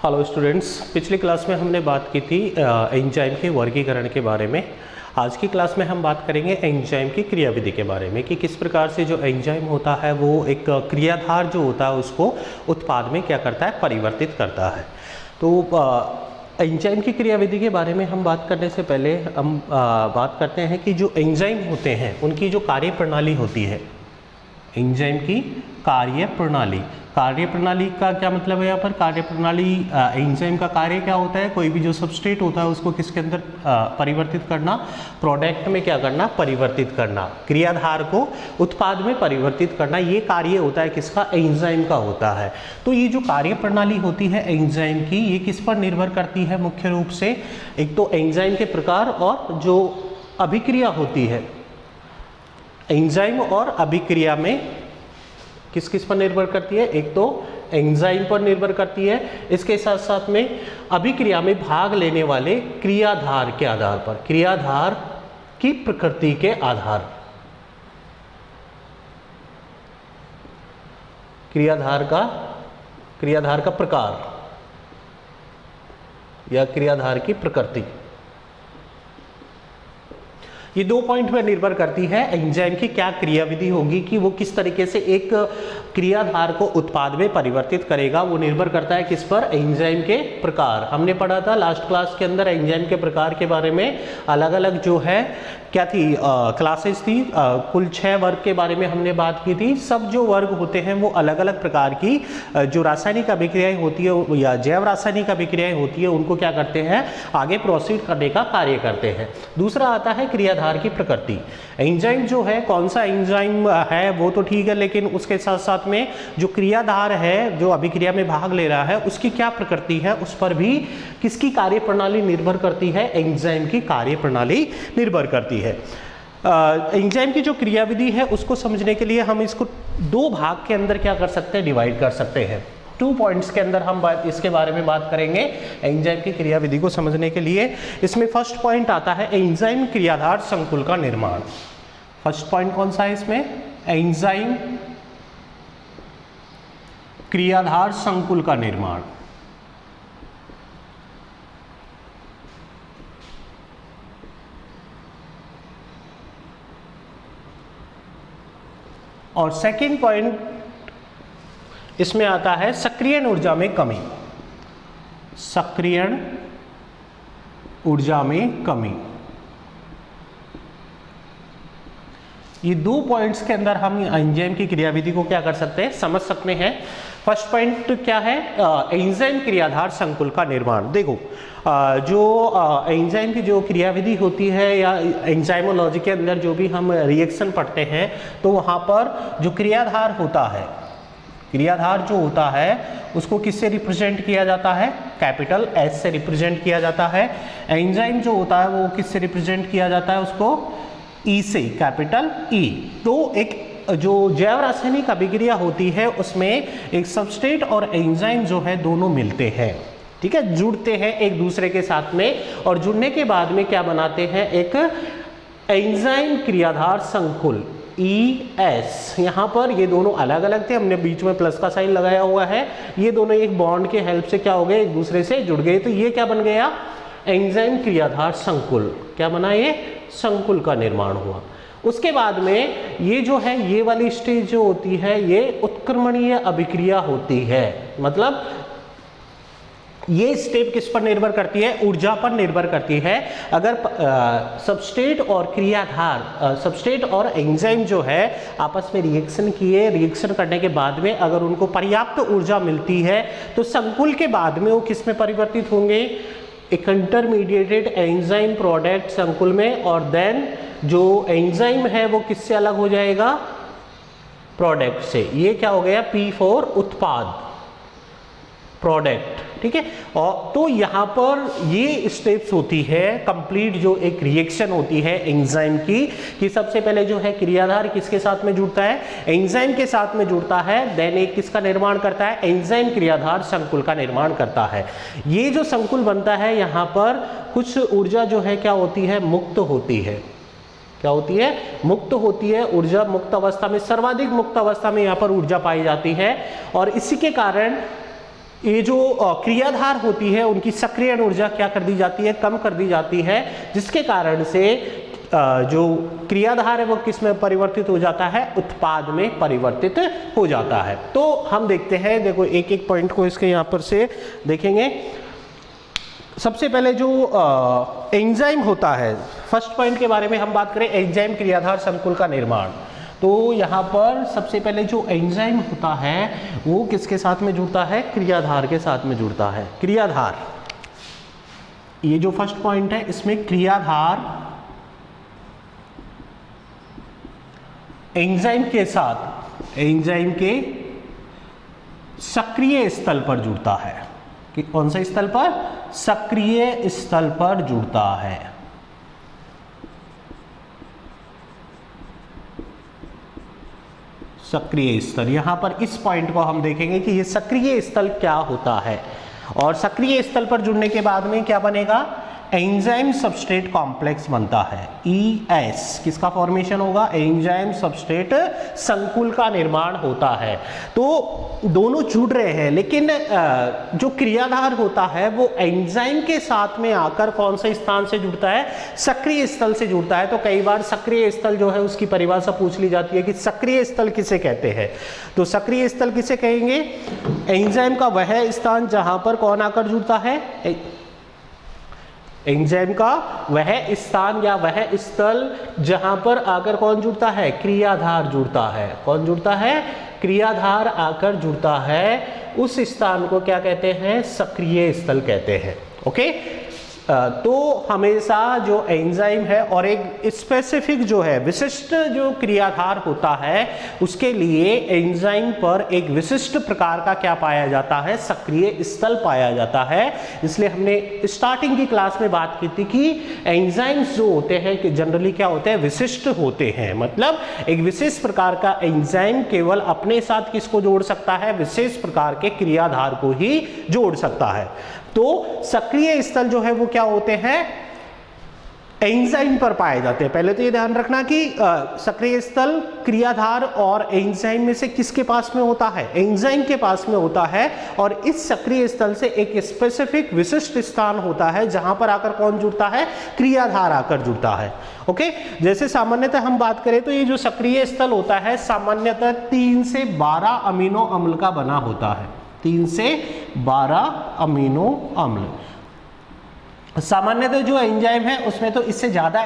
Hello students, पिछली class में हमने बात की थी एंजाइम के वर्गीकरण के बारे में। आज की क्लास में हम बात करेंगे एंजाइम की क्रियाविधि के बारे में कि किस प्रकार से जो एंजाइम होता है वो एक क्रियाधार जो होता है उसको उत्पाद में क्या करता है, परिवर्तित करता है। तो एंजाइम की क्रियाविधि के बारे में हम बात करने से पहले हम बात करते हैं कि जो एंजाइम होते हैं उनकी जो कार्य प्रणाली होती है, एंजाइम की कार्य प्रणाली का क्या मतलब है? यहाँ पर कार्य प्रणाली, एंजाइम का कार्य क्या होता है? कोई भी जो सबस्ट्रेट होता है उसको किसके अंदर परिवर्तित करना, प्रोडक्ट में क्या करना, परिवर्तित करना, क्रियाधार को उत्पाद में परिवर्तित करना, ये कार्य होता है किसका? एंजाइम का होता है। तो ये जो कार्य प्रणाली होती है एंजाइम की, ये किस पर निर्भर करती है? मुख्य रूप से एक तो एंजाइम के प्रकार और जो अभिक्रिया होती है, एंजाइम और अभिक्रिया में किस किस पर निर्भर करती है? एक तो एंजाइम पर निर्भर करती है, इसके साथ साथ में अभिक्रिया में भाग लेने वाले क्रियाधार के आधार पर, क्रियाधार की प्रकृति के आधार, क्रियाधार का प्रकार या क्रियाधार की प्रकृति, ये दो पॉइंट पर निर्भर करती है एंजाइम की क्या क्रियाविधि होगी कि वो किस तरीके से एक क्रियाधार को उत्पाद में परिवर्तित करेगा। वो निर्भर करता है किस पर? एंजाइम के प्रकार। हमने पढ़ा था लास्ट क्लास के अंदर एंजाइम के प्रकार के बारे में, अलग अलग जो है क्या थी, क्लासेस थी, कुल 6 वर्ग के बारे में हमने बात की थी। सब जो वर्ग होते हैं वो अलग अलग प्रकार की जो रासायनिक अभिक्रियाएं होती है या जैव रासायनिक अभिक्रियाएं होती है उनको क्या करते हैं, आगे प्रोसीड करने का कार्य करते हैं। दूसरा आता है क्रियाधार की प्रकृति। एंजाइम जो है, कौन सा एंजाइम है वो तो ठीक है, लेकिन उसके साथ साथ में जो क्रियाधार है जो अभिक्रिया में भाग ले रहा है उसकी क्या प्रकृति है, उस पर भी किसकी कार्य प्रणाली निर्भर करती है? एंजाइम की कार्य प्रणाली निर्भर करती है। एंजाइम की जो क्रियाविधि है उसको समझने के लिए हम इसको दो भाग के अंदर क्या कर सकते हैं, डिवाइड कर सकते हैं। 2 पॉइंट्स के अंदर हम इसके बारे में बात करेंगे एंजाइम की क्रियाविधि को समझने के लिए। इसमें फर्स्ट पॉइंट आता है एंजाइम क्रियाधार संकुल का निर्माण। फर्स्ट पॉइंट कौन सा है इसमें? एंजाइम क्रियाधार संकुल का निर्माण। और सेकंड पॉइंट इसमें आता है सक्रियण ऊर्जा में कमी। सक्रियण ऊर्जा में कमी। ये 2 पॉइंट्स के अंदर हम एंजाइम की क्रियाविधि को क्या कर सकते हैं, समझ सकते हैं। फर्स्ट पॉइंट क्या है? एंजाइम क्रियाधार संकुल का निर्माण। देखो जो एंजाइम की जो क्रियाविधि होती है या एंजाइमोलॉजी के अंदर जो भी हम रिएक्शन पढ़ते हैं तो वहाँ पर जो क्रियाधार होता है, क्रियाधार जो होता है उसको किससे रिप्रेजेंट किया जाता है? कैपिटल एस से रिप्रेजेंट किया जाता है। एंजाइम जो होता है वो किससे रिप्रेजेंट किया जाता है? उसको ई से, कैपिटल ई। तो एक जो जैव रासायनिक अभिक्रिया होती है उसमें एक सबस्ट्रेट और एंजाइम जो है दोनों मिलते हैं, ठीक है, जुड़ते हैं एक दूसरे के साथ में, और जुड़ने के बाद में क्या बनाते हैं? एक एंजाइम क्रियाधार संकुल, ES। यहाँ पर ये दोनों अलग अलग थे, हमने बीच में प्लस का साइन लगाया हुआ है, ये दोनों एक बॉन्ड के हेल्प से क्या हो गए, एक दूसरे से जुड़ गए। तो ये क्या बन गया? एंजाइम क्रियाधार संकुल। क्या बना? ये संकुल का निर्माण हुआ। उसके बाद में ये जो है, ये वाली स्टेज जो होती है ये उत्क्रमणीय अभिक्रिया होती है। मतलब ये स्टेप किस पर निर्भर करती है? ऊर्जा पर निर्भर करती है। अगर सबस्ट्रेट और क्रियाधार, सबस्ट्रेट और एंजाइम जो है आपस में रिएक्शन किए, रिएक्शन करने के बाद में अगर उनको पर्याप्त ऊर्जा मिलती है तो संकुल के बाद में वो किस में परिवर्तित होंगे? एक इंटरमीडिएटेड एंजाइम प्रोडक्ट संकुल में, और देन जो एंजाइम है वो किससे अलग हो जाएगा? प्रोडक्ट से। ये क्या हो गया? P4 उत्पाद, प्रोडक्ट, ठीक है। और तो यहाँ पर ये स्टेप्स होती है कंप्लीट, जो एक रिएक्शन होती है एंजाइम की, कि सबसे पहले जो है क्रियाधार किसके साथ में जुड़ता है? एंजाइम के साथ में जुड़ता है। देन एक किसका निर्माण करता है? एंजाइम क्रियाधार संकुल का निर्माण करता है। ये जो संकुल बनता है यहाँ पर कुछ ऊर्जा जो है क्या होती है? मुक्त होती है। क्या होती है? मुक्त होती है ऊर्जा। मुक्त अवस्था में, सर्वाधिक मुक्त अवस्था में यहाँ पर ऊर्जा पाई जाती है, और इसी के कारण ये जो क्रियाधार होती है उनकी सक्रियण ऊर्जा क्या कर दी जाती है, कम कर दी जाती है, जिसके कारण से जो क्रियाधार है वो किस में परिवर्तित हो जाता है, उत्पाद में परिवर्तित हो जाता है। तो हम देखते हैं, देखो एक एक पॉइंट को इसके यहाँ पर से देखेंगे। सबसे पहले जो एंजाइम होता है, फर्स्ट पॉइंट के बारे में हम बात करें, एंजाइम क्रियाधार संकुल का निर्माण। तो यहाँ पर सबसे पहले जो एंजाइम होता है वो किसके साथ में जुड़ता है, क्रियाधार के साथ में जुड़ता है। क्रियाधार, ये जो फर्स्ट पॉइंट है इसमें क्रियाधार एंजाइम के साथ, एंजाइम के सक्रिय स्थल पर जुड़ता है। कि कौन सा स्थल पर, सक्रिय स्थल पर जुड़ता है। सक्रिय स्थल, यहां पर इस पॉइंट को हम देखेंगे कि ये सक्रिय स्थल क्या होता है। और सक्रिय स्थल पर जुड़ने के बाद में क्या बनेगा, एंजाइम सबस्ट्रेट कॉम्प्लेक्स बनता है। ES किसका फॉर्मेशन होगा, एंजाइम सबस्ट्रेट संकुल का निर्माण होता है। तो दोनों जुड़ रहे हैं, लेकिन जो क्रियाधार होता है वो एंजाइम के साथ में आकर कौन से स्थान से जुड़ता है, सक्रिय स्थल से जुड़ता है। तो कई बार सक्रिय स्थल जो है उसकी परिभाषा पूछ ली जाती है कि सक्रिय स्थल किसे कहते हैं। तो सक्रिय स्थल किसे कहेंगे, एंजाइम का वह स्थान जहां पर कौन आकर जुड़ता है, एंजाइम का वह स्थान या वह स्थल जहां पर आकर कौन जुड़ता है, क्रियाधार जुड़ता है। कौन जुड़ता है, क्रियाधार आकर जुड़ता है, उस स्थान को क्या कहते हैं, सक्रिय स्थल कहते हैं। ओके, तो हमेशा जो एंजाइम है और एक स्पेसिफिक जो है विशिष्ट जो क्रियाधार होता है उसके लिए एंजाइम पर एक विशिष्ट प्रकार का क्या पाया जाता है, सक्रिय स्थल पाया जाता है। इसलिए हमने स्टार्टिंग की क्लास में बात की थी कि एंजाइम्स जो होते हैं कि जनरली क्या होते हैं, विशिष्ट होते हैं। मतलब एक विशेष प्रकार का एंजाइम केवल अपने साथ किसको जोड़ सकता है, विशेष प्रकार के क्रियाधार को ही जोड़ सकता है। तो सक्रिय स्थल जो है वो क्या होते हैं, एंजाइम पर पाए जाते हैं। पहले तो ये ध्यान रखना कि सक्रिय स्थल क्रियाधार और एंजाइम में से किसके पास में होता है, एंजाइम के पास में होता है। और इस सक्रिय स्थल से एक स्पेसिफिक विशिष्ट स्थान होता है जहां पर आकर कौन जुड़ता है, क्रियाधार आकर जुड़ता है। ओके, जैसे सामान्यतः हम बात करें तो ये जो सक्रिय स्थल होता है सामान्यतः 3 से 12 अमीनो अम्ल का बना होता है। 3 से 12 अमीनो अम्ल। सामान्यतः जो एंजाइम है उसमें तो इससे ज्यादा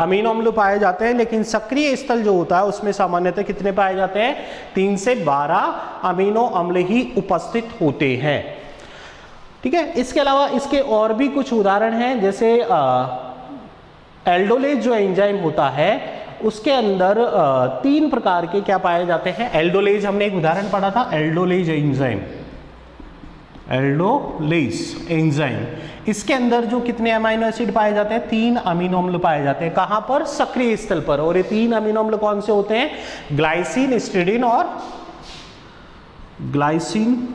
अमीनो अम्ल पाए जाते हैं, लेकिन सक्रिय स्थल जो होता है उसमें सामान्यतः कितने पाए जाते हैं, 3 से 12 अमीनो अम्ल ही उपस्थित होते हैं। ठीक है, इसके अलावा इसके और भी कुछ उदाहरण हैं, जैसे एल्डोलेज जो एंजाइम होता है उसके अंदर 3 प्रकार के क्या पाए जाते हैं। एल्डोलेज हमने एक उदाहरण पढ़ा था, एल्डोलेज एंजाइम, एल्डोलेज एंजाइम, इसके अंदर जो कितने अमीनो एसिड पाए जाते हैं, 3 अमीनो अम्ल पाए जाते हैं। कहां पर, सक्रिय स्थल पर। और ये 3 अमीनो अम्ल कौन से होते हैं, ग्लाइसिन, हिस्टिडीन और ग्लाइसिन,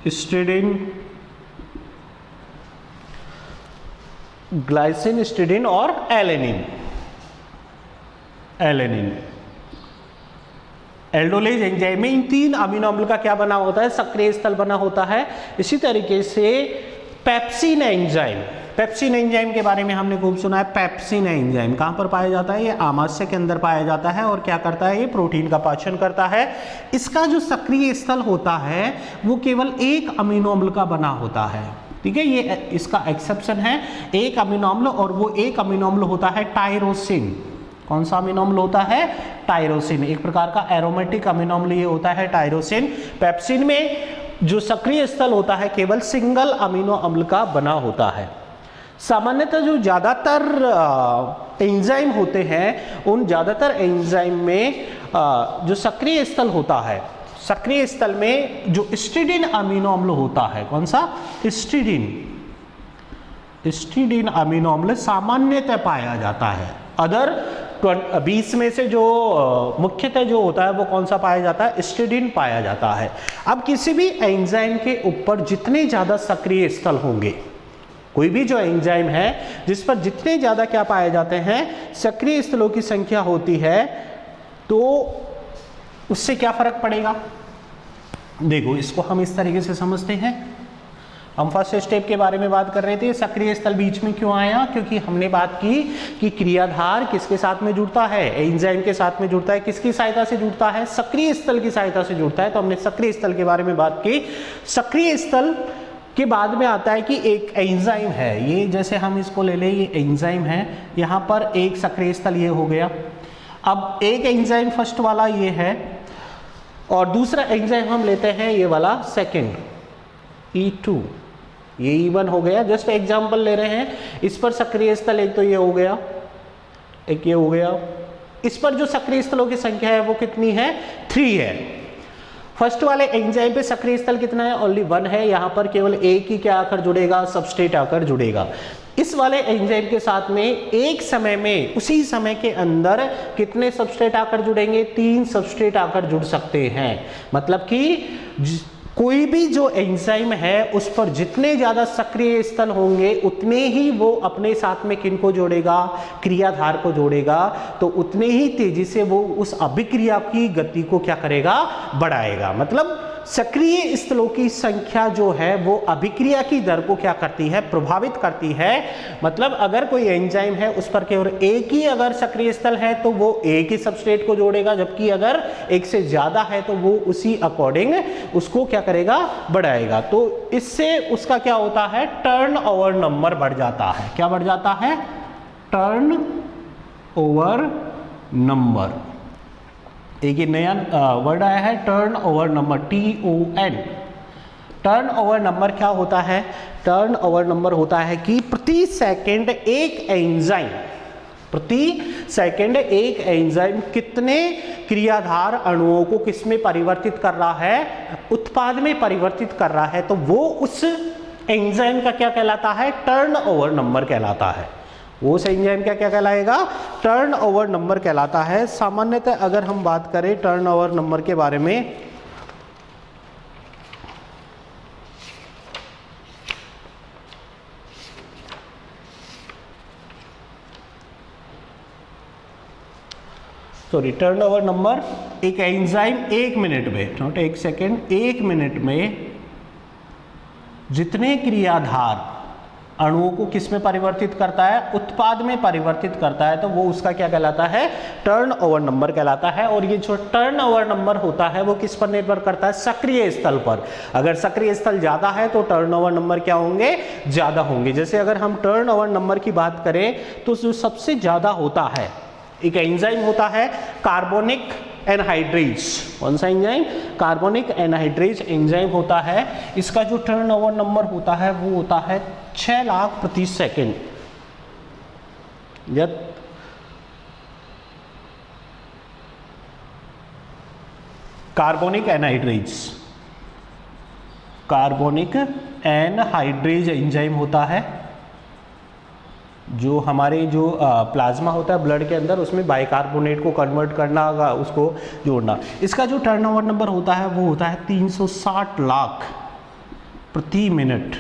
हिस्टिडीन, ग्लाइसिन, हिस्टिडीन और एलेनिन। एलेनिन एल्डोलेज एंजाइम में इन 3 अमीनो अम्ल का क्या बना होता है, सक्रिय स्थल बना होता है। इसी तरीके से पेप्सिन एंजाइम, पेप्सिन एंजाइम के बारे में हमने खूब सुना है। पेप्सिन एंजाइम कहां पर पाया जाता है, ये आमाशय के अंदर पाया जाता है और क्या करता है, ये प्रोटीन का पाचन करता है। इसका जो सक्रिय स्थल होता है वो केवल 1 अमीनो अम्ल का बना होता है। ठीक है, ये इसका एक्सेप्शन है, 1 अमीनो अम्ल, और वो 1 अमीनो अम्ल होता है टायरोसिन। कौन सा अमीनो अम्ल होता है, टायरोसिन, एक प्रकार का एरोमेटिक अमीनो अम्ल ये होता है टायरोसिन। पेप्सिन में जो सक्रिय स्थल होता है केवल सिंगल अमीनो अम्ल का बना होता है। सामान्यतः जो ज्यादातर एंजाइम होते हैं उन ज्यादातर एंजाइम में जो सक्रिय स्थल होता है, सक्रिय स्थल में जो हिस्टिडीन अमीनो अम्ल होता है, कौन सा, हिस्टिडीन, हिस्टिडीन अमीनो अम्ल सामान्यतः पाया जाता है। अदर 20 में से जो मुख्यतः जो होता है वो कौन सा पाया जाता है, हिस्टिडीन पाया जाता है। अब किसी भी एंजाइम के ऊपर जितने ज्यादा सक्रिय स्थल होंगे, कोई भी जो एंजाइम है जिस पर जितने ज्यादा क्या पाए जाते हैं, सक्रिय स्थलों की संख्या होती है, तो उससे क्या फर्क पड़ेगा, देखो इसको हम इस तरीके से समझते हैं। हम फर्स्ट स्टेप के बारे में बात कर रहे थे, सक्रिय स्थल बीच में क्यों आया, क्योंकि हमने बात की कि क्रियाधार किसके साथ में जुड़ता है, एंजाइम के साथ में जुड़ता है, किसकी सहायता से जुड़ता है, सक्रिय स्थल की सहायता से जुड़ता है। तो हमने सक्रिय स्थल के बारे में बात की। सक्रिय स्थल के बाद में आता है कि एक एंजाइम है, ये जैसे हम इसको ले लें, ये एंजाइम है, यहाँ पर एक सक्रिय स्थल ये हो गया। अब एक एंजाइम फर्स्ट वाला ये है और दूसरा एंजाइम हम लेते हैं ये वाला सेकेंड E2, ये E1 हो गया। जस्ट एग्जांपल ले रहे हैं, इस पर सक्रिय स्थल एक तो ये हो गया, एक ये हो गया। इस पर जो सक्रिय स्थलों की संख्या है वो कितनी है, 3 है। फर्स्ट वाले एंजाइम पे सक्रिय स्थल कितना है, ओनली 1 है। यहाँ पर केवल एक ही क्या आकर जुड़ेगा, सबस्ट्रेट आकर जुड़ेगा। इस वाले एंजाइम के साथ में एक समय में, उसी समय के अंदर कितने सबस्ट्रेट आकर जुड़ेंगे, 3 सबस्ट्रेट आकर जुड़ सकते हैं। मतलब कि कोई भी जो एंजाइम है उस पर जितने ज़्यादा सक्रिय स्थल होंगे उतने ही वो अपने साथ में किनको जोड़ेगा, क्रियाधार को जोड़ेगा, तो उतने ही तेजी से वो उस अभिक्रिया की गति को क्या करेगा, बढ़ाएगा। मतलब सक्रिय स्थलों की संख्या जो है वो अभिक्रिया की दर को क्या करती है, प्रभावित करती है। मतलब अगर कोई एंजाइम है उस पर केवल एक ही अगर सक्रिय स्थल है तो वो एक ही सबस्ट्रेट को जोड़ेगा, जबकि अगर एक से ज्यादा है तो वो उसी अकॉर्डिंग उसको क्या करेगा, बढ़ाएगा। तो इससे उसका क्या होता है, टर्न ओवर नंबर बढ़ जाता है। क्या बढ़ जाता है, टर्न ओवर नंबर। एक ये नया वर्ड आया है, turn over number, TON। Turn over number क्या होता है, टर्न ओवर नंबर होता है कि प्रति सेकंड एक एंजाइम, प्रति सेकंड एक एंजाइम कितने क्रियाधार अणुओं को किसमें परिवर्तित कर रहा है, उत्पाद में परिवर्तित कर रहा है। तो वो उस एंजाइम का क्या कहलाता है, टर्न ओवर नंबर कहलाता है। वो एंजाइम क्या क्या कहलाएगा, टर्न ओवर नंबर कहलाता है। सामान्यतः अगर हम बात करें टर्न ओवर नंबर के बारे में, सॉरी, टर्न ओवर नंबर, एक एंजाइम 1 मिनट में, नॉट 1 सेकेंड, 1 मिनट में जितने क्रियाधार अणुओं को किस में परिवर्तित करता है, उत्पाद में परिवर्तित करता है, तो वो उसका क्या कहलाता है, टर्न ओवर नंबर कहलाता है। और ये जो टर्न ओवर नंबर होता है वो किस पर निर्भर करता है, सक्रिय स्थल पर। अगर सक्रिय स्थल ज्यादा है तो टर्न ओवर नंबर क्या होंगे, ज्यादा होंगे। जैसे अगर हम टर्न ओवर नंबर की बात करें तो जो सबसे ज्यादा होता है, एक एंजाइम होता है कार्बोनिक एनहाइड्रेज। कौन सा एंजाइम, कार्बोनिक एनहाइड्रेज एंजाइम होता है। इसका जो टर्न ओवर नंबर होता है वो होता है 6 लाख प्रति second. Carbonic anhydrase, carbonic anhydrase enzyme होता है, जो हमारे जो प्लाज्मा होता है ब्लड के अंदर, उसमें बाइकार्बोनेट को कन्वर्ट करना, उसको जोड़ना। इसका जो टर्नओवर नंबर होता है वो होता है 360 लाख प्रति मिनट।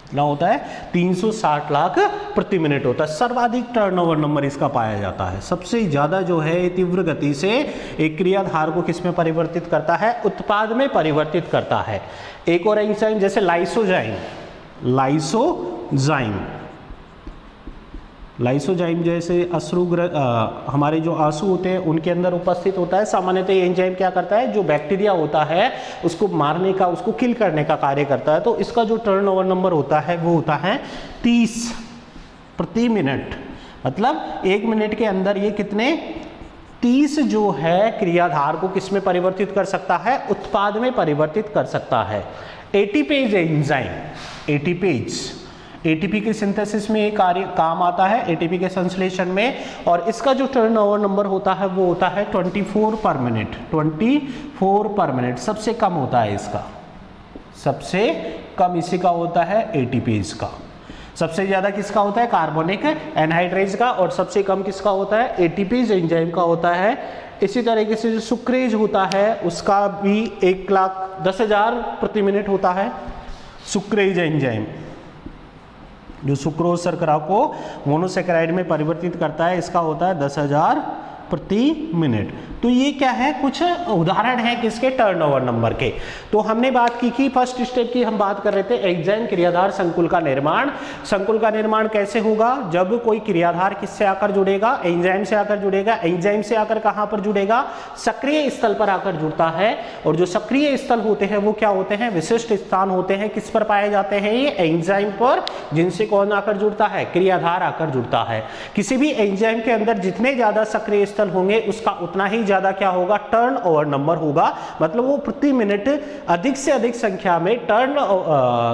कितना होता है, 360 लाख प्रति मिनट होता है। सर्वाधिक टर्नओवर नंबर इसका पाया जाता है। सबसे ज्यादा जो है तीव्र गति से एक क्रियाधार को किस में परिवर्तित करता है, उत्पाद में परिवर्तित करता है। एक और एंजाइम जैसे लाइसोजाइम, लाइसोजाइम, लाइसोजाइम जैसे हमारे जो आंसू होते हैं उनके अंदर उपस्थित होता है। सामान्यतः ये एंजाइम क्या करता है, जो बैक्टीरिया होता है उसको मारने का, उसको किल करने का कार्य करता है। तो इसका जो टर्नओवर नंबर होता है वो होता है 30 प्रति मिनट। मतलब 1 मिनट के अंदर ये कितने, 30 जो है क्रियाधार को किस में परिवर्तित कर सकता है, उत्पाद में परिवर्तित कर सकता है। एटीपेज एंजाइम, एटीपेज, एटीपी के सिंथेसिस में कार्य काम आता है, एटीपी के संश्लेषण में। और इसका जो टर्नओवर नंबर होता है वो होता है 24 पर मिनट, 24 पर मिनट। सबसे कम होता है इसका, सबसे कम इसी का होता है एटीपेज का। सबसे ज्यादा किसका होता है, कार्बोनिक एनहाइड्रेज का, और सबसे कम किसका होता है, एटीपेज एंजाइम का होता है। इसी तरीके से जो सुक्रेज होता है उसका भी 1,10,000 प्रति मिनट होता है। सुक्रेज एंजाइम जो सुक्रोज शर्करा को मोनोसेकेराइड में परिवर्तित करता है, इसका होता है 10,000 प्रति मिनट। तो ये क्या है, कुछ उदाहरण है किसके, टर्नओवर नंबर के। तो हमने बात की फर्स्ट स्टेप की, हम बात कर रहे थे एंजाइम क्रियाधार संकुल का निर्माण। संकुल का निर्माण कैसे होगा, जब कोई क्रियाधार किससे आकर जुड़ेगा, एंजाइम से आकर जुड़ेगा। एंजाइम से आकर कहां पर जुड़ेगा, सक्रिय स्थल पर आकर जुड़ता है। और जो सक्रिय स्थल होते हैं वो क्या होते हैं, विशिष्ट स्थान होते हैं। किस पर पाए जाते हैं, ये एंजाइम पर, जिनसे कौन आकर जुड़ता है, क्रियाधार आकर जुड़ता है। किसी भी एंजाइम के अंदर जितने ज्यादा सक्रिय स्थल होंगे उसका उतना ही ज्यादा क्या होगा, टर्न ओवर नंबर होगा। मतलब वो प्रति मिनट अधिक से अधिक संख्या में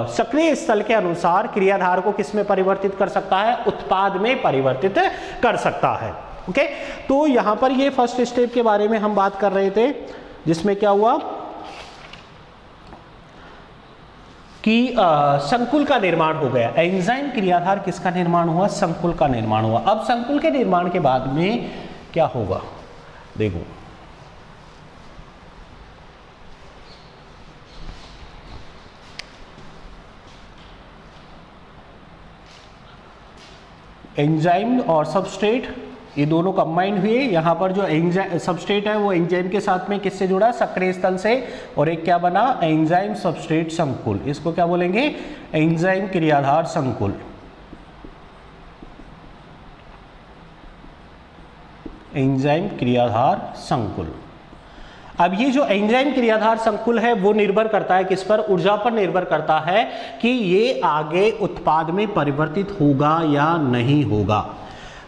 सक्रिय स्थल के अनुसार क्रियाधार को किस में परिवर्तित कर सकता है, उत्पाद में परिवर्तित कर सकता है। ओके, तो यहां पर ये फर्स्ट स्टेप के बारे में हम बात कर रहे थे, जिसमें क्या हुआ कि संकुल का निर्माण हो गया। एंजाइम क्रियाधार किसका निर्माण हुआ, संकुल का निर्माण हुआ। अब संकुल के निर्माण के बाद में क्या होगा, देखो एंजाइम और सबस्ट्रेट ये दोनों कंबाइंड हुए। यहाँ पर जो एंजाइम सबस्ट्रेट है वो एंजाइम के साथ में किससे जुड़ा, सक्रिय स्थल से, और एक क्या बना, एंजाइम सबस्ट्रेट संकुल। इसको क्या बोलेंगे, एंजाइम क्रियाधार संकुल। एंजाइम क्रियाधार संकुल। अब ये जो एंजाइम क्रियाधार संकुल है वो निर्भर करता है किस पर, ऊर्जा पर निर्भर करता है कि ये आगे उत्पाद में परिवर्तित होगा या नहीं होगा।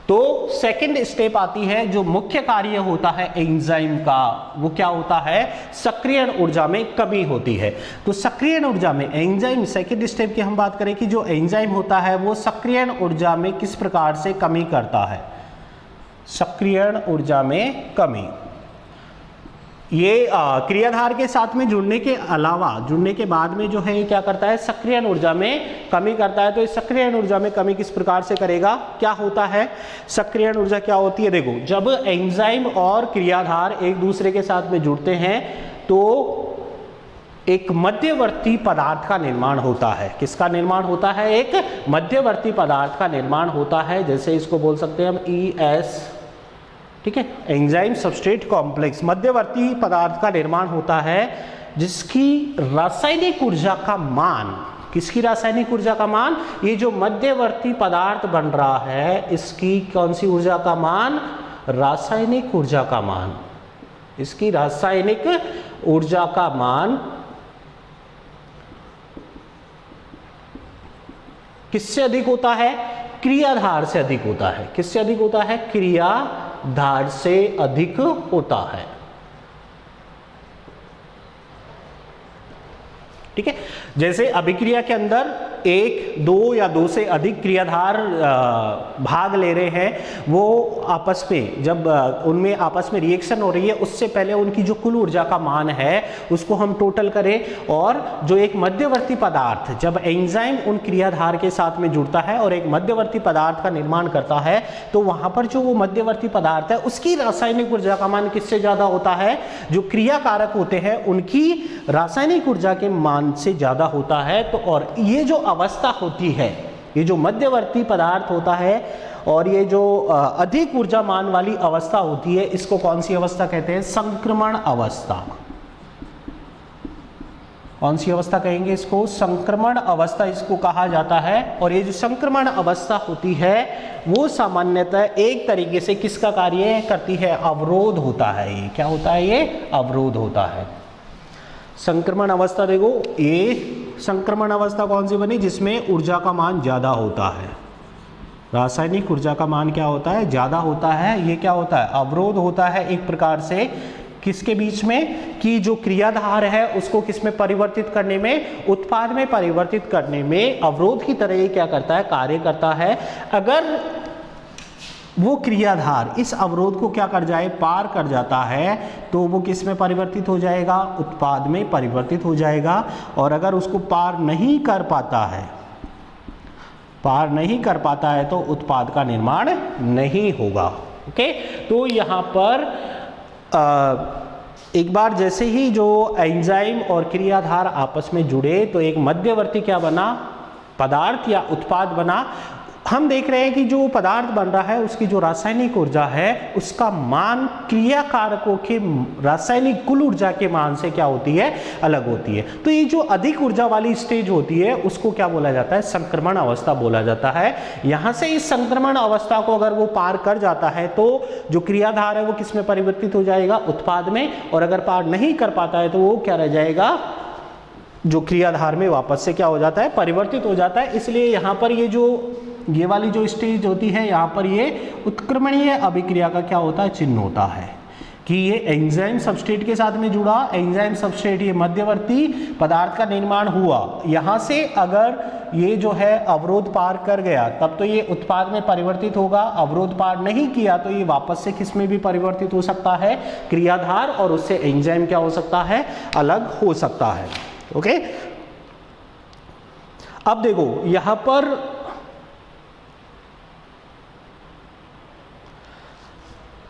तो सेकंड स्टेप आती है, जो मुख्य कार्य होता है एंजाइम का, वो क्या होता है, सक्रियण ऊर्जा में कमी होती है। तो सक्रियण ऊर्जा में एंजाइम, सेकंड स्टेप की हम बात करें कि जो एंजाइम होता है वो सक्रियण ऊर्जा में किस प्रकार से कमी करता है, सक्रियण ऊर्जा में कमी। ये क्रियाधार के साथ में जुड़ने के अलावा, जुड़ने के बाद में जो है ये क्या करता है, सक्रियण ऊर्जा में कमी करता है। तो इस सक्रियण ऊर्जा में कमी किस प्रकार से करेगा, क्या होता है, सक्रियण ऊर्जा क्या होती है, देखो जब एंजाइम और क्रियाधार एक दूसरे के साथ में जुड़ते हैं तो एक मध्यवर्ती पदार्थ का निर्माण होता है। किसका निर्माण होता है, एक मध्यवर्ती पदार्थ का निर्माण होता है। जैसे इसको बोल सकते हैं हम ES, ठीक है, एंजाइम सबस्ट्रेट कॉम्प्लेक्स। मध्यवर्ती पदार्थ का निर्माण होता है जिसकी रासायनिक ऊर्जा का मान, किसकी रासायनिक ऊर्जा का मान, ये जो मध्यवर्ती पदार्थ बन रहा है इसकी कौन सी ऊर्जा का मान, रासायनिक ऊर्जा का मान। इसकी रासायनिक ऊर्जा का मान किससे अधिक होता है, क्रियाधार से अधिक होता है। किससे अधिक होता है, क्रियाधार से अधिक होता है। ठीक है, जैसे अभिक्रिया के अंदर एक, दो या दो से अधिक क्रियाधार भाग ले रहे हैं, वो आपस में जब उनमें आपस में रिएक्शन हो रही है उससे पहले उनकी जो कुल ऊर्जा का मान है उसको हम टोटल करें। और जो एक मध्यवर्ती पदार्थ, जब एंजाइम उन क्रियाधार के साथ में जुड़ता है और एक मध्यवर्ती पदार्थ का निर्माण करता है तो वहां पर जो वो मध्यवर्ती पदार्थ है उसकी रासायनिक ऊर्जा का मान किससे ज्यादा होता है, जो क्रिया कारक होते हैं उनकी रासायनिक ऊर्जा के मान से ज्यादा होता है। तो और ये जो अवस्था होती है, ये जो मध्यवर्ती पदार्थ होता है और ये जो अधिक ऊर्जा मान वाली अवस्था होती है, इसको कौन सी अवस्था कहते हैं, संक्रमण अवस्था। कौन सी अवस्था कहेंगे इसको, संक्रमण अवस्था इसको कहा जाता है। और ये जो संक्रमण अवस्था होती है वो सामान्यतः एक तरीके से किसका कार्य करती है, अवरोध होता है। ये क्या होता है, ये अवरोध होता है। संक्रमण अवस्था देखो, ये संक्रमण अवस्था कौन सी बनी, जिसमें ऊर्जा का मान ज्यादा होता है, रासायनिक ऊर्जा का मान क्या होता है, ज्यादा होता है। ये क्या होता है, अवरोध होता है एक प्रकार से किसके बीच में, कि जो क्रियाधार है उसको किस में परिवर्तित करने में, उत्पाद में परिवर्तित करने में अवरोध की तरह ये क्या करता है, कार्य करता है। अगर वो क्रियाधार इस अवरोध को क्या कर जाए, पार कर जाता है, तो वो किस में परिवर्तित हो जाएगा, उत्पाद में परिवर्तित हो जाएगा। और अगर उसको पार नहीं कर पाता है, पार नहीं कर पाता है तो उत्पाद का निर्माण नहीं होगा। ओके, तो यहाँ पर एक बार जैसे ही जो एंजाइम और क्रियाधार आपस में जुड़े तो एक मध्यवर्ती क्या बना, पदार्थ या उत्पाद बना। हम देख रहे हैं कि जो पदार्थ बन रहा है उसकी जो रासायनिक ऊर्जा है उसका मान क्रिया कारकों के रासायनिक कुल ऊर्जा के मान से क्या होती है, अलग होती है। तो ये जो अधिक ऊर्जा वाली स्टेज होती है उसको क्या बोला जाता है, संक्रमण अवस्था बोला जाता है। यहां से इस संक्रमण अवस्था को अगर वो पार कर जाता है तो जो क्रियाधार है वो किस में परिवर्तित हो जाएगा, उत्पाद में, और अगर पार नहीं कर पाता है तो वो क्या रह जाएगा, जो क्रियाधार में वापस से क्या हो जाता है, परिवर्तित हो जाता है। इसलिए यहाँ पर ये वाली जो स्टेज होती है यहाँ पर ये उत्क्रमणीय अभिक्रिया का क्या होता है, चिन्ह होता है कि ये एंजाइम सबस्ट्रेट के साथ में जुड़ा, एंजाइम सबस्ट्रेट ये मध्यवर्ती पदार्थ का निर्माण हुआ। यहाँ से अगर ये जो है अवरोध पार कर गया तब तो ये उत्पाद में परिवर्तित होगा, अवरोध पार नहीं किया तो ये वापस से किस में भी परिवर्तित हो सकता है, क्रियाधार, और उससे एंजाइम क्या हो सकता है, अलग हो सकता है। ओके, अब देखो यहां पर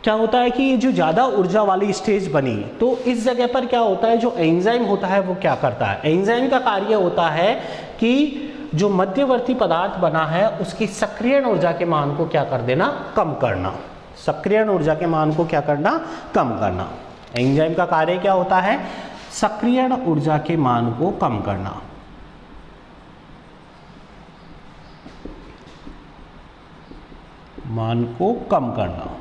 क्या होता है कि ये जो ज्यादा ऊर्जा वाली स्टेज बनी तो इस जगह पर क्या होता है, जो एंजाइम होता है वो क्या करता है, एंजाइम का कार्य होता है कि जो मध्यवर्ती पदार्थ बना है उसकी सक्रियण ऊर्जा के मान को क्या कर देना, कम करना, सक्रियण ऊर्जा के मान को क्या करना, कम करना। एंजाइम का कार्य क्या होता है, सक्रियण ऊर्जा के मान को कम करना। मान को कम करना।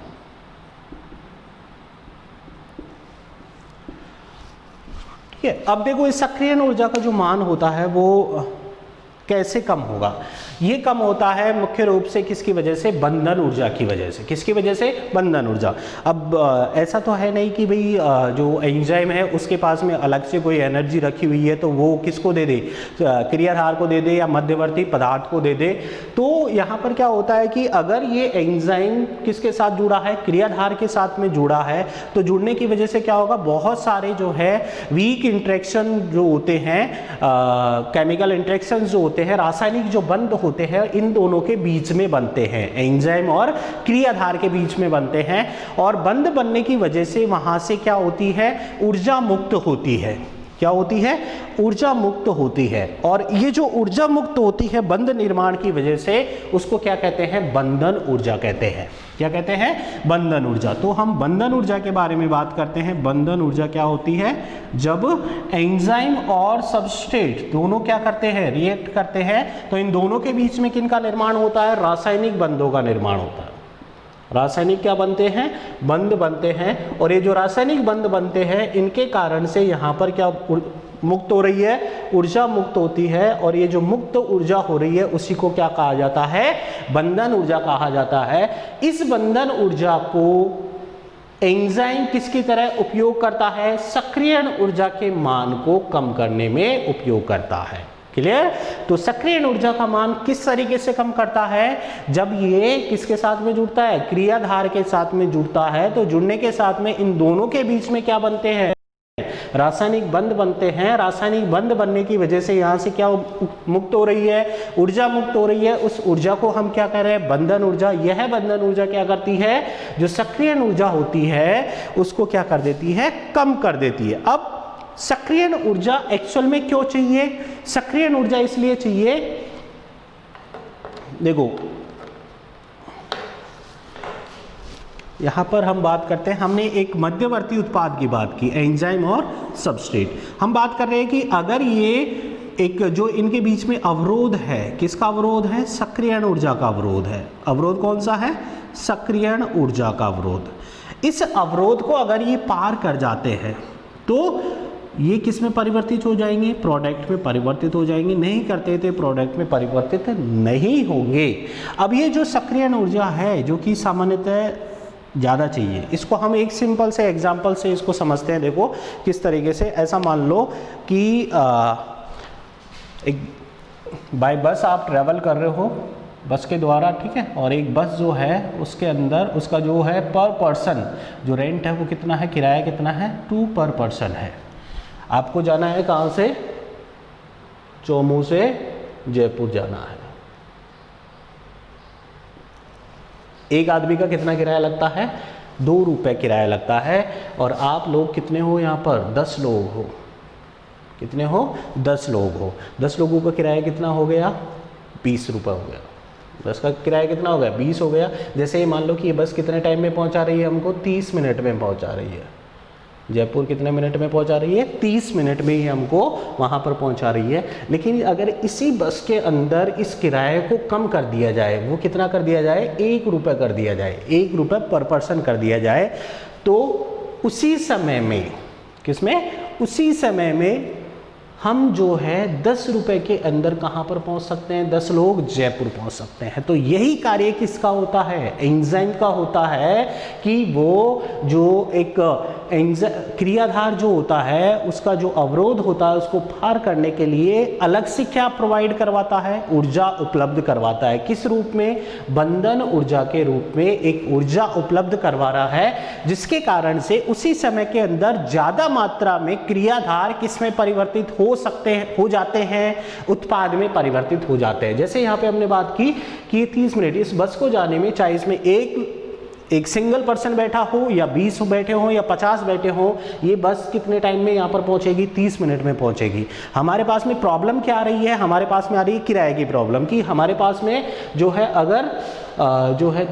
ठीक है, अब देखो इस सक्रियण ऊर्जा का जो मान होता है वो कैसे कम होगा, ये कम होता है मुख्य रूप से किसकी वजह से, बंधन ऊर्जा की वजह से। किसकी वजह से, बंधन ऊर्जा। अब ऐसा तो है नहीं कि भाई जो एंजाइम है उसके पास में अलग से कोई एनर्जी रखी हुई है तो वो किसको दे दे, क्रियाधार को दे दे या मध्यवर्ती पदार्थ को दे दे। तो यहाँ पर क्या होता है कि अगर ये एंजाइम किसके साथ जुड़ा है, क्रियाधार के साथ में जुड़ा है, तो जुड़ने की वजह से क्या होगा, बहुत सारे जो है वीक इंट्रैक्शन जो होते हैं, केमिकल इंट्रैक्शन जो होते हैं, रासायनिक जो बंध होते हैं, इन दोनों के बीच में बनते हैं, एंजाइम और क्रियाधार के बीच में बनते हैं, और बंध बनने की वजह से वहां से क्या होती है, ऊर्जा मुक्त होती है। क्या होती है, ऊर्जा मुक्त होती है। और ये जो ऊर्जा मुक्त होती है बंध निर्माण की वजह से, उसको क्या कहते हैं, बंधन ऊर्जा कहते हैं। क्या कहते हैं, बंधन ऊर्जा। तो हम बंधन ऊर्जा के बारे में बात करते हैं। बंधन ऊर्जा क्या होती है, जब एंजाइम और सबस्ट्रेट दोनों क्या करते हैं, रिएक्ट करते हैं, तो इन दोनों के बीच में किनका निर्माण होता है, रासायनिक बंधों का निर्माण होता है। रासायनिक क्या बनते हैं, बंध बनते हैं, और ये जो रासायनिक बंध बनते हैं इनके कारण से यहाँ पर क्या मुक्त हो रही है, ऊर्जा मुक्त होती है, और ये जो मुक्त ऊर्जा हो रही है उसी को क्या कहा जाता है, बंधन ऊर्जा कहा जाता है। इस बंधन ऊर्जा को एंजाइम किसकी तरह उपयोग करता है, सक्रियण ऊर्जा के मान को कम करने में उपयोग करता है। क्लियर। तो सक्रियण ऊर्जा का मान किस तरीके से कम करता है, जब ये किसके साथ में जुड़ता है, क्रियाधार के साथ में जुड़ता है, तो जुड़ने के साथ में इन दोनों के बीच में क्या बनते हैं, रासायनिक बंध बनते हैं। रासायनिक बंध बनने की वजह से यहाँ से क्या मुक्त हो रही है, ऊर्जा मुक्त हो रही है। उस ऊर्जा को हम क्या कह रहे हैं, बंधन ऊर्जा। यह बंधन ऊर्जा क्या करती है, जो सक्रियण ऊर्जा होती है उसको क्या कर देती है, कम कर देती है। अब सक्रियण ऊर्जा एक्चुअल में क्यों चाहिए, सक्रियण ऊर्जा इसलिए चाहिए, देखो यहां पर हम बात करते हैं, हमने एक मध्यवर्ती उत्पाद की बात की, एंजाइम और सबस्ट्रेट। हम बात कर रहे हैं कि अगर ये एक जो इनके बीच में अवरोध है, किसका अवरोध है, सक्रियण ऊर्जा का अवरोध है। अवरोध कौन सा है, सक्रियण ऊर्जा का अवरोध। इस अवरोध को अगर ये पार कर जाते हैं तो ये किस में परिवर्तित हो जाएंगे, प्रोडक्ट में परिवर्तित हो जाएंगे। नहीं करते थे प्रोडक्ट में परिवर्तित नहीं होंगे। अब ये जो सक्रियण ऊर्जा है जो कि सामान्यतः ज़्यादा चाहिए, इसको हम एक सिंपल से एग्जांपल से इसको समझते हैं। देखो किस तरीके से, ऐसा मान लो कि एक बाय बस आप ट्रैवल कर रहे हो, बस के द्वारा, ठीक है, और एक बस जो है उसके अंदर उसका जो है पर पर्सन जो रेंट है वो कितना है, किराया कितना है, 2 पर पर्सन है। आपको जाना है कहाँ से, चोमू से जयपुर जाना है। एक आदमी का कितना किराया लगता है, 2 रुपये किराया लगता है। और आप लोग कितने हो यहाँ पर, 10 लोग हो। कितने हो, 10 लोग हो। 10 लोगों का किराया कितना हो गया, 20 रुपये हो गया। बस का किराया कितना हो गया, 20 हो गया। जैसे ये मान लो कि ये बस कितने टाइम में पहुंचा रही है हमको, 30 मिनट में पहुंचा रही है। जयपुर कितने मिनट में पहुंचा रही है, 30 मिनट में ही हमको वहां पर पहुंचा रही है। लेकिन अगर इसी बस के अंदर इस किराए को कम कर दिया जाए, वो कितना कर दिया जाए, 1 रुपये कर दिया जाए, 1 रुपये पर पर्सन कर दिया जाए, तो उसी समय में, किसमें, उसी समय में हम जो है 10 रुपए के अंदर कहाँ पर पहुँच सकते हैं, 10 लोग जयपुर पहुँच सकते हैं। तो यही कार्य किसका होता है, एंजाइम का होता है कि वो जो एक क्रियाधार जो होता है उसका जो अवरोध होता है उसको पार करने के लिए अलग से क्या प्रोवाइड करवाता है, ऊर्जा उपलब्ध करवाता है। किस रूप में, बंधन ऊर्जा के रूप में एक ऊर्जा उपलब्ध करवा रहा है, जिसके कारण से उसी समय के अंदर ज्यादा मात्रा में क्रियाधार किसमें परिवर्तित हो जाते हैं, उत्पाद में परिवर्तित हो जाते हैं। जैसे यहाँ पे हमने बात की कि 30 मिनट इस बस को जाने में, चाहे इसमें एक सिंगल पर्सन बैठा हो या 20 बैठे हो या 50 बैठे हो, ये बस कितने टाइम में यहाँ पर पहुँचेगी, 30 मिनट में पहुँचेगी। हमारे पास में प्रॉब्लम क्या आ रही है, हमारे पास में आ रही है किराए की प्रॉब्लम, कि हमारे पास में जो है अगर जो है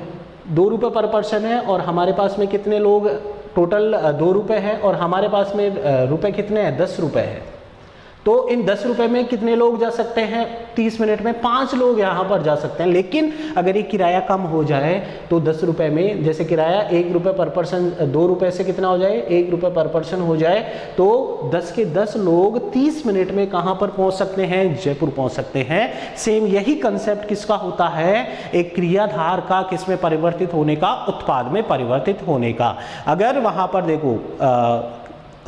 2 रुपये पर पर्सन है और हमारे पास में कितने लोग, टोटल 2 रुपये है और हमारे पास में रुपये कितने हैं, 10 रुपये है। तो इन 10 रुपए में कितने लोग जा सकते हैं, 30 मिनट में 5 लोग यहाँ पर जा सकते हैं। लेकिन अगर ये किराया कम हो जाए तो 10 रुपए में, जैसे किराया 1 रुपये पर पर्सन, 2 रुपये से कितना हो जाए, 1 रुपये पर पर्सन हो जाए, तो 10 के 10 लोग 30 मिनट में कहाँ पर पहुँच सकते हैं, जयपुर पहुँच सकते हैं। सेम यही कंसेप्ट किसका होता है, एक क्रियाधार का किसमें परिवर्तित होने का, उत्पाद में परिवर्तित होने का। अगर वहाँ पर देखो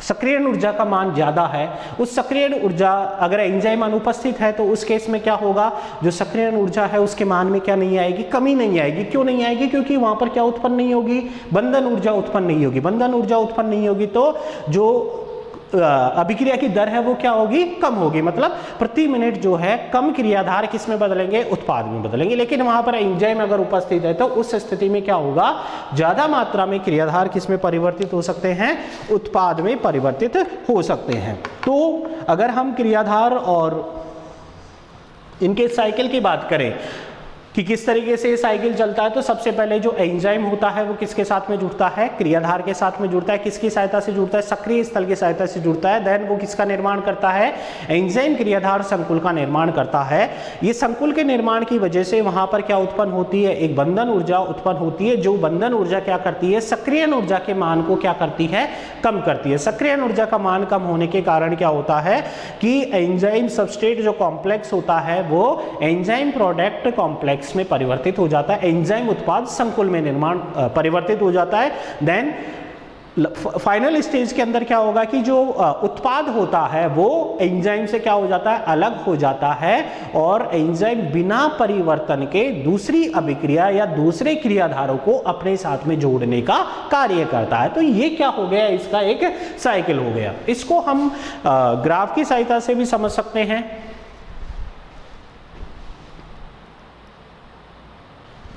सक्रिय ऊर्जा का मान ज्यादा है, उस सक्रिय ऊर्जा अगर एंजाइम अनुपस्थित है तो उस केस में क्या होगा, जो सक्रिय ऊर्जा है उसके मान में क्या नहीं आएगी, कमी नहीं आएगी। क्यों नहीं आएगी, क्योंकि वहां पर क्या उत्पन्न नहीं होगी, बंधन ऊर्जा उत्पन्न नहीं होगी। बंधन ऊर्जा उत्पन्न नहीं होगी तो जो अभिक्रिया की दर है वो क्या होगी, कम होगी। मतलब प्रति मिनट जो है कम क्रियाधार किस में बदलेंगे, उत्पाद में बदलेंगे। लेकिन वहां पर एंजाइम अगर उपस्थित है तो उस स्थिति में क्या होगा, ज्यादा मात्रा में क्रियाधार किस में परिवर्तित हो सकते हैं, उत्पाद में परिवर्तित हो सकते हैं। तो अगर हम क्रियाधार और इनके साइकिल की बात करें कि किस तरीके से ये साइकिल चलता है, तो सबसे पहले जो एंजाइम होता है वो किसके साथ में जुड़ता है, क्रियाधार के साथ में जुड़ता है। किसकी सहायता से जुड़ता है, सक्रिय स्थल की सहायता से जुड़ता है। देन वो किसका निर्माण करता है, एंजाइम क्रियाधार संकुल का निर्माण करता है। ये संकुल के निर्माण की वजह से वहां पर क्या उत्पन्न होती है, एक बंधन ऊर्जा उत्पन्न होती है। जो बंधन ऊर्जा क्या करती है, सक्रिय ऊर्जा के मान को क्या करती है, कम करती है। सक्रिय ऊर्जा का मान कम होने के कारण क्या होता है कि एंजाइम सबस्ट्रेट जो कॉम्प्लेक्स होता है वो एंजाइम प्रोडक्ट कॉम्प्लेक्स में परिवर्तित हो जाता है, एंजाइम उत्पाद संकुल में निर्माण परिवर्तित हो जाता है। देन फाइनल स्टेज के अंदर क्या होगा कि जो उत्पाद होता है वो एंजाइम से क्या हो जाता है, अलग हो जाता है और एंजाइम बिना परिवर्तन के दूसरी अभिक्रिया या दूसरे क्रियाधारों को अपने साथ में जोड़ने का कार्य करता है। तो ये क्या हो गया, इसका एक साइकिल हो गया। इसको हम ग्राफ की सहायता से भी समझ सकते हैं।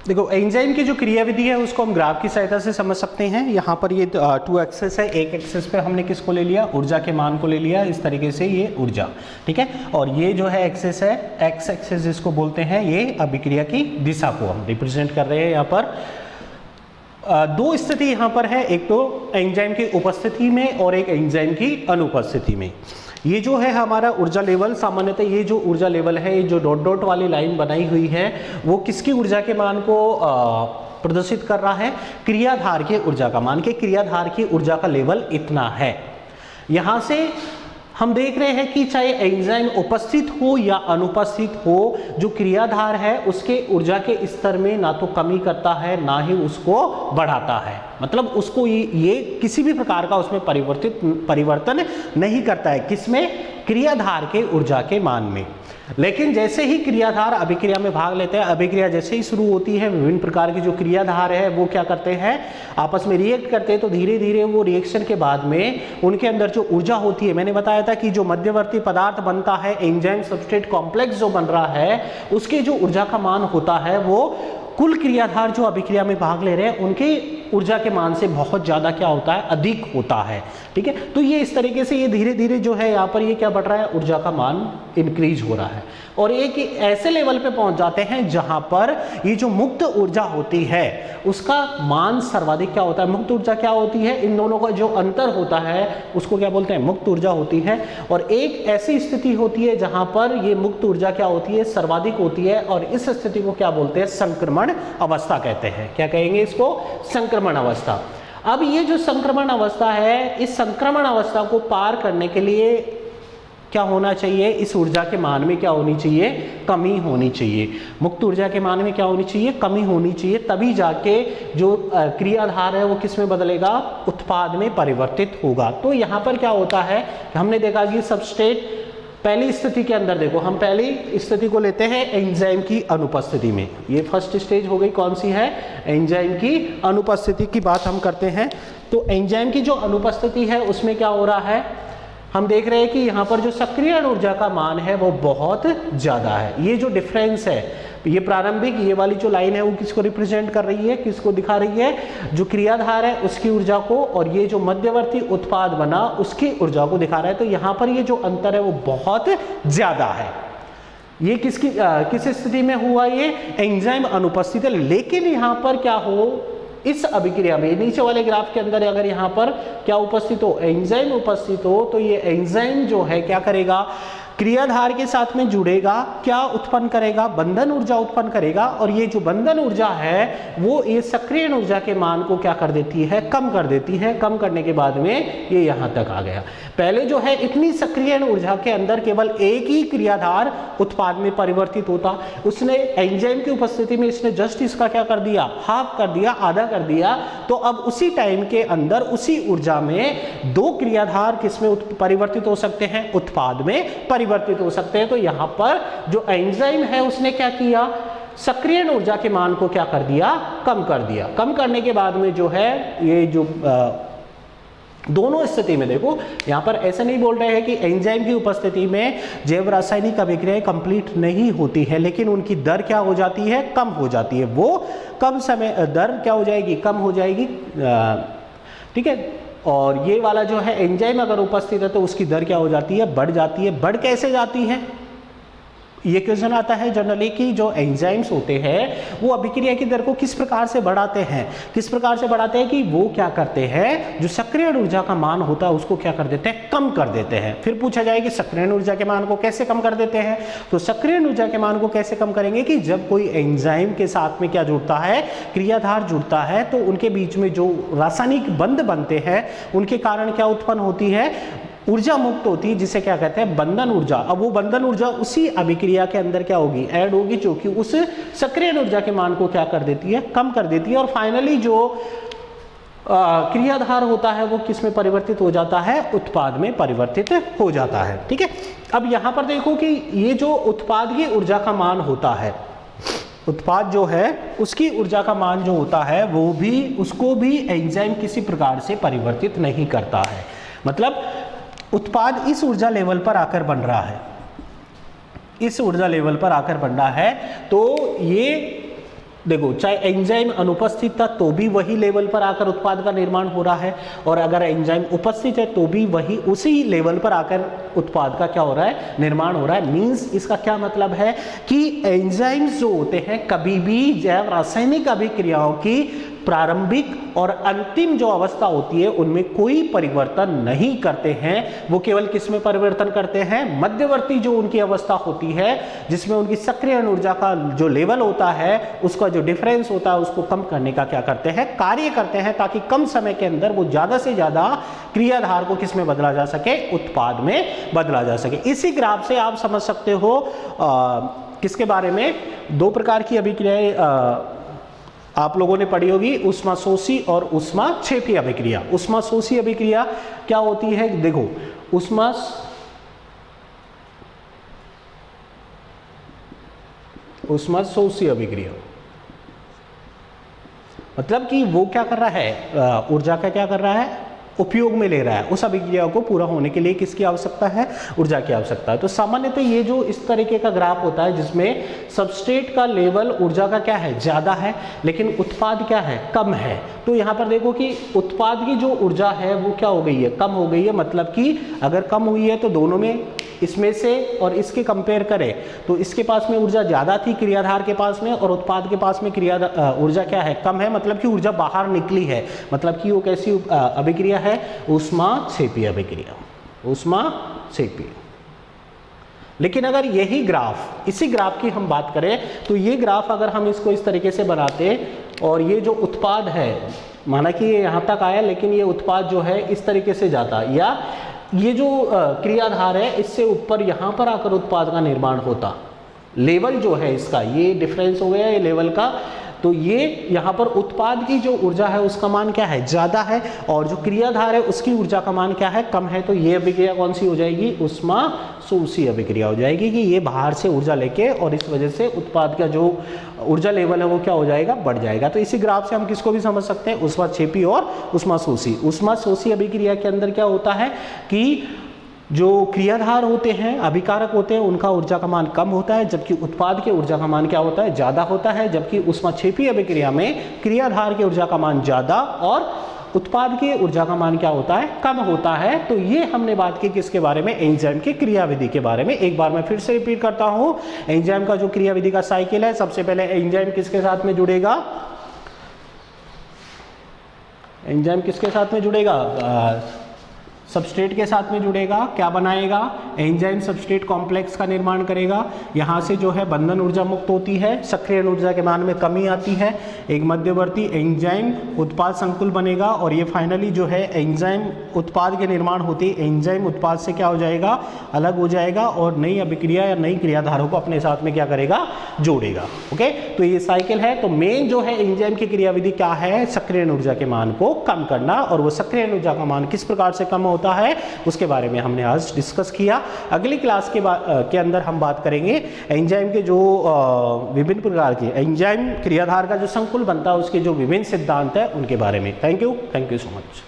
देखो एंजाइम की जो क्रियाविधि है उसको हम ग्राफ की सहायता से समझ सकते हैं। यहाँ पर ये 2 एक्सेस है, एक एक्सेस पे हमने किसको ले लिया, ऊर्जा के मान को ले लिया, इस तरीके से ये ऊर्जा, ठीक है। और ये जो है एक्सेस है, एक्स एक्सेस जिसको बोलते हैं, ये अभिक्रिया की दिशा को हम रिप्रेजेंट कर रहे हैं। यहाँ पर 2 स्थिति यहाँ पर है, एक तो एंजाइम की उपस्थिति में और एक एंजाइम की अनुपस्थिति में। ये जो है हमारा ऊर्जा लेवल, सामान्यतः ये जो ऊर्जा लेवल है, ये जो डॉट डॉट वाली लाइन बनाई हुई है, वो किसकी ऊर्जा के मान को प्रदर्शित कर रहा है, क्रियाधार की ऊर्जा का मान, के क्रियाधार की ऊर्जा का लेवल इतना है। यहां से हम देख रहे हैं कि चाहे एंजाइम उपस्थित हो या अनुपस्थित हो, जो क्रियाधार है उसके ऊर्जा के स्तर में ना तो कमी करता है ना ही उसको बढ़ाता है। मतलब उसको ये किसी भी प्रकार का उसमें परिवर्तन नहीं करता है, किसमें, क्रियाधार के ऊर्जा के मान में। लेकिन जैसे ही क्रियाधार अभिक्रिया में भाग लेते हैं, अभिक्रिया जैसे ही शुरू होती है, विभिन्न प्रकार की जो क्रियाधार है वो क्या करते हैं, आपस में रिएक्ट करते हैं। तो धीरे धीरे वो रिएक्शन के बाद में उनके अंदर जो ऊर्जा होती है, मैंने बताया था कि जो मध्यवर्ती पदार्थ बनता है, एंजाइम सबस्ट्रेट कॉम्प्लेक्स जो बन रहा है, उसके जो ऊर्जा का मान होता है वो कुल क्रियाधार जो अभिक्रिया में भाग ले रहे हैं उनके ऊर्जा के मान से बहुत ज़्यादा क्या होता है, अधिक होता है। ठीक है, तो ये इस तरीके से ये धीरे धीरे जो है यहाँ पर ये क्या बढ़ रहा है, ऊर्जा का मान इंक्रीज हो रहा है और एक ऐसे लेवल पे पहुंच जाते हैं जहां पर ये जो मुक्त ऊर्जा होती है उसका मान सर्वाधिक क्या होता है, मुक्त ऊर्जा क्या होती है, इन दोनों का जो अंतर होता है उसको क्या बोलते हैं, मुक्त ऊर्जा होती है। और एक ऐसी स्थिति होती है जहां पर ये मुक्त ऊर्जा क्या होती है, सर्वाधिक होती है और इस स्थिति को क्या बोलते हैं, संक्रमण अवस्था कहते हैं। क्या कहेंगे इसको, संक्रमण अवस्था। अब ये जो संक्रमण अवस्था है, इस संक्रमण अवस्था को पार करने के लिए क्या होना चाहिए, इस ऊर्जा के मान में क्या होनी चाहिए, कमी होनी चाहिए। मुक्त ऊर्जा के मान में क्या होनी चाहिए, कमी होनी चाहिए, तभी जाके जो क्रियाधार है वो किस में बदलेगा, उत्पाद में परिवर्तित होगा। तो यहाँ पर क्या होता है, हमने देखा कि सबस्ट्रेट पहली स्थिति के अंदर, देखो हम पहली स्थिति को लेते हैं एंजाइम की अनुपस्थिति में। ये फर्स्ट स्टेज हो गई, कौन सी है, एंजाइम की अनुपस्थिति की बात हम करते हैं। तो एंजाइम की जो अनुपस्थिति है उसमें क्या हो रहा है, हम देख रहे हैं कि यहाँ पर जो सक्रियण ऊर्जा का मान है वो बहुत ज़्यादा है। ये जो डिफरेंस है, ये प्रारंभिक ये वाली जो लाइन है वो किसको रिप्रेजेंट कर रही है, किसको दिखा रही है, जो क्रियाधार है उसकी ऊर्जा को, और ये जो मध्यवर्ती उत्पाद बना उसकी ऊर्जा को दिखा रहा है। तो यहाँ पर ये जो अंतर है वो बहुत ज़्यादा है। ये किस स्थिति में हुआ, ये एंजाइम अनुपस्थित है। लेकिन यहाँ पर क्या हो, इस अभिक्रिया में नीचे वाले ग्राफ के अंदर अगर यहाँ पर क्या उपस्थित हो, एंजाइम उपस्थित हो, तो ये एंजाइम जो है क्या करेगा, क्रियाधार के साथ में जुड़ेगा, क्या उत्पन्न करेगा, बंधन ऊर्जा उत्पन्न करेगा। और ये जो बंधन ऊर्जा है वो ये सक्रियण ऊर्जा के मान को क्या कर देती है, कम कर देती है। कम करने के बाद में ये यहाँ तक आ गया। पहले जो है इतनी सक्रियण ऊर्जा के अंदर केवल एक ही क्रियाधार उत्पाद में परिवर्तित होता, उसने एंजाइम की उपस्थिति में इसने जस्ट इसका क्या कर दिया, हाफ कर दिया, आधा कर दिया। तो अब उसी टाइम के अंदर उसी ऊर्जा में दो क्रियाधार किसमें परिवर्तित हो सकते हैं, उत्पाद में परिवर्तित हो सकते हैं। तो यहाँ पर जो एंजाइम है उसने क्या किया, सक्रियण ऊर्जा के मान को क्या कर दिया, कम कर दिया। कम करने के बाद में जो है ये जो दोनों स्थिति में देखो, यहाँ पर ऐसा नहीं बोल रहे हैं कि एंजाइम की उपस्थिति में जैव रासायनिक अभिक्रियाएं कंप्लीट नहीं होती है, लेकिन उनकी दर क्या हो जाती है, कम हो जाती है। वो कम समय दर क्या हो जाएगी, कम हो जाएगी। ठीक है, और ये वाला जो है एंजाइम अगर उपस्थित है तो उसकी दर क्या हो जाती है, बढ़ जाती है। बढ़ कैसे जाती है, ये क्वेश्चन आता है जनरली कि जो एंजाइम्स होते हैं वो अभिक्रिया की दर को किस प्रकार से बढ़ाते हैं, किस प्रकार से बढ़ाते हैं कि वो क्या करते हैं, जो सक्रियण ऊर्जा का मान होता है उसको क्या कर देते हैं, कम कर देते हैं। फिर पूछा जाए कि सक्रियण ऊर्जा के मान को कैसे कम कर देते हैं, तो सक्रियण ऊर्जा के मान को कैसे कम करेंगे कि जब कोई एंजाइम के साथ में क्या जुड़ता है, क्रियाधार जुड़ता है, तो उनके बीच में जो रासायनिक बंध बनते हैं उनके कारण क्या उत्पन्न होती है, ऊर्जा मुक्त होती है, जिसे क्या कहते हैं, बंधन ऊर्जा। अब वो बंधन ऊर्जा उसी अभिक्रिया के अंदर क्या होगी, ऐड होगी, जो कि उस सक्रियण ऊर्जा के मान को क्या कर देती है, कम कर देती है। और फाइनली जो क्रियाधार होता है वो किस में परिवर्तित हो जाता है, उत्पाद में परिवर्तित हो जाता है। ठीक है, अब यहाँ पर देखो कि ये जो उत्पाद की ऊर्जा का मान होता है, उत्पाद जो है उसकी ऊर्जा का मान जो होता है वो भी, उसको भी एंजाइम किसी प्रकार से परिवर्तित नहीं करता है। मतलब उत्पाद इस ऊर्जा लेवल पर आकर बन रहा है, इस ऊर्जा लेवल पर आकर बन रहा है। तो ये देखो, चाहे एंजाइम अनुपस्थित था तो भी वही लेवल पर आकर उत्पाद का निर्माण हो रहा है, और अगर एंजाइम उपस्थित है तो भी वही उसी लेवल पर आकर उत्पाद का क्या हो रहा है, निर्माण हो रहा है। मींस इसका क्या मतलब है कि एंजाइम्स जो होते हैं कभी भी जैव रासायनिक अभिक्रियाओं की प्रारंभिक और अंतिम जो अवस्था होती है उनमें कोई परिवर्तन नहीं करते हैं। वो केवल किस में परिवर्तन करते हैं, मध्यवर्ती जो उनकी अवस्था होती है जिसमें उनकी सक्रियण ऊर्जा का जो लेवल होता है, उसका जो डिफरेंस होता है, उसको कम करने का क्या करते हैं, कार्य करते हैं, ताकि कम समय के अंदर वो ज्यादा से ज्यादा क्रियाधार को किस में बदला जा सके, उत्पाद में बदला जा सके। इसी ग्राफ से आप समझ सकते हो किसके बारे में, दो प्रकार की अभिक्रियाएं आप लोगों ने पढ़ी होगी, ऊष्माशोषी और ऊष्माक्षेपी अभिक्रिया। ऊष्माशोषी अभिक्रिया क्या होती है, देखो ऊष्माशोषी अभिक्रिया मतलब कि वो क्या कर रहा है, ऊर्जा का क्या कर रहा है, उपयोग में ले रहा है। उस अभिक्रिया को पूरा होने के लिए किसकी आवश्यकता है, ऊर्जा की आवश्यकता है। तो सामान्यतः ये जो इस तरीके का ग्राफ होता है जिसमें सबस्ट्रेट का लेवल ऊर्जा का क्या है, ज्यादा है, लेकिन उत्पाद क्या है, कम है, तो यहाँ पर देखो कि उत्पाद की जो ऊर्जा है वो क्या हो गई है, कम हो गई है। मतलब कि अगर कम हुई है तो दोनों में, इसमें से और इसके कंपेयर करें तो इसके पास में ऊर्जा ज़्यादा थी क्रियाधार के पास में, और उत्पाद के पास में ऊर्जा क्या है, कम है। मतलब कि ऊर्जा बाहर निकली है। मतलब कि वो कैसी अभिक्रिया है, ऊष्माक्षेपी अभिक्रिया, ऊष्माक्षेपी। लेकिन अगर यही ग्राफ, इसी ग्राफ की हम बात करें तो ये ग्राफ अगर हम इसको इस तरीके से बनाते और ये जो उत्पाद है, माना कि ये यहाँ तक आया लेकिन ये उत्पाद जो है इस तरीके से जाता, या ये जो क्रियाधार है इससे ऊपर यहाँ पर आकर उत्पाद का निर्माण होता, लेवल जो है इसका, ये डिफरेंस हो गया ये लेवल का, तो ये यहाँ पर उत्पाद की जो ऊर्जा है उसका मान क्या है, ज़्यादा है, और जो क्रियाधार है उसकी ऊर्जा का मान क्या है, कम है। तो ये अभिक्रिया कौन सी हो जाएगी, ऊष्माशोषी अभिक्रिया हो जाएगी, कि ये बाहर से ऊर्जा लेके और इस वजह से उत्पाद का जो ऊर्जा लेवल है वो क्या हो जाएगा, बढ़ जाएगा। तो इसी ग्राफ से हम किसको भी समझ सकते हैं, ऊष्माक्षेपी और ऊष्माशोषी। ऊष्माशोषी अभिक्रिया के अंदर क्या होता है कि जो क्रियाधार होते हैं, अभिकारक होते हैं, उनका ऊर्जा का मान कम होता है, जबकि उत्पाद के ऊर्जा का मान क्या होता है, ज़्यादा होता है। जबकि ऊष्माक्षेपी अभिक्रिया में क्रियाधार के ऊर्जा का मान ज़्यादा और उत्पाद की ऊर्जा का मान क्या होता है, कम होता है। तो ये हमने बात की किसके बारे में, एंजाइम की क्रियाविधि के बारे में। एक बार मैं फिर से रिपीट करता हूं, एंजाइम का जो क्रियाविधि का साइकिल है, सबसे पहले एंजाइम किसके साथ में जुड़ेगा, एंजाइम किसके साथ में जुड़ेगा, सबस्ट्रेट के साथ में जुड़ेगा। क्या बनाएगा, एंजाइम सबस्ट्रेट कॉम्प्लेक्स का निर्माण करेगा। यहाँ से जो है बंधन ऊर्जा मुक्त होती है, सक्रियण ऊर्जा के मान में कमी आती है, एक मध्यवर्ती एंजाइम उत्पाद संकुल बनेगा, और ये फाइनली जो है एंजाइम उत्पाद के निर्माण होती है, एंजाइम उत्पाद से क्या हो जाएगा, अलग हो जाएगा, और नई अभिक्रिया या नई क्रियाधारों को अपने साथ में क्या करेगा, जोड़ेगा। ओके, तो ये साइकिल है। तो मेन जो है एंजाइम की क्रियाविधि क्या है, सक्रियण ऊर्जा के मान को कम करना, और वो सक्रियण ऊर्जा का मान किस प्रकार से कम होता है उसके बारे में हमने आज डिस्कस किया। अगली क्लास के अंदर हम बात करेंगे एंजाइम के जो विभिन्न प्रकार के एंजाइम क्रियाधार का जो संकुल बनता है उसके जो विभिन्न सिद्धांत है उनके बारे में। Thank you so much.